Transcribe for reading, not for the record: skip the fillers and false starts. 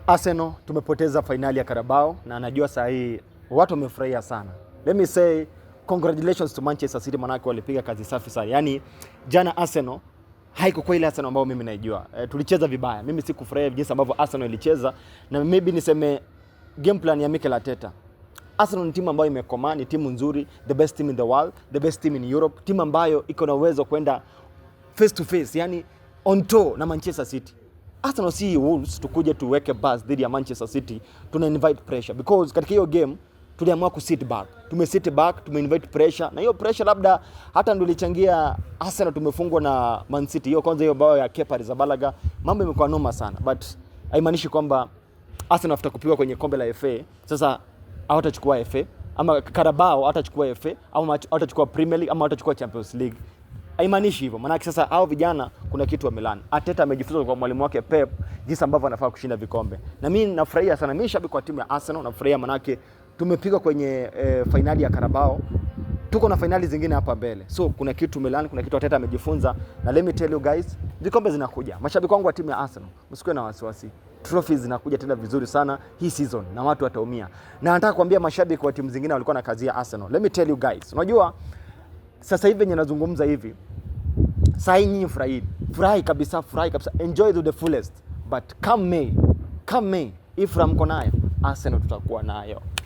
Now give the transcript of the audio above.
Arsenal tumepoteza finali ya Carabao na najua saa hii watu wamefurahia sana. Let me say congratulations to Manchester City, manake walipiga kazi safi sana. Yaani jana Arsenal haikuwa ile Arsenal ambayo mimi naijua. Tulicheza vibaya. Mimi sikufurahia jinsi ambavyo Arsenal ilicheza, na maybe niseme game plan ya Mikel Arteta. Arsenal ni timu ambayo imekomaa, ni timu nzuri, the best team in the world, the best team in Europe, timu ambayo iko na uwezo kwenda face to face, yani on tour na Manchester City. Arsenal si Wolves tukuje tuweke buzz dhidi ya Manchester City, tuna invite pressure because katika hiyo game tuliamua ku sit back. Tume back, tume invite pressure, na hiyo pressure labda hata ndio ilichangia Arsenal tumefungwa na Man City. Hiyo kwanza, hiyo bao ya Kepa Arrizabalaga, mambo imekuwa noma sana, but haimaanishi kwamba Arsenal after kupigwa kwenye kombe la FA sasa hawatachukua FA ama Carabao hawatachukua FA ama hawatachukua Premier League ama hawatachukua Champions League. Haimaanishi hivyo. Maana sasa hao vijana kuna kitu wamelana. Arteta amejifunza kwa mwalimu wake Pep jinsi ambavyo anafaa kushinda vikombe. Na mimi nafurahia sana. Mimi shabiki wa timu ya Arsenal, nafurahia manake tumepigwa kwenye finali ya Carabao. Tuko na finali zingine hapa mbele. So kuna kitu Milan, kuna kitu Arteta amejifunza, na let me tell you guys, vikombe zinakuja. Mashabiki wangu wa timu ya Arsenal, msikuwe na wasiwasi. Trophies zinakuja tena vizuri sana hii season na watu wataumia. Na nataka kuambia mashabiki wa timu zingine walikuwa na kazi ya Arsenal. Let me tell you guys. Unajua sasa hivi ninazungumza hivi, sasa nyinyi furahi kabisa, enjoy to the fullest, but come May, if mko nayo Arsenal tutakuwa nayo.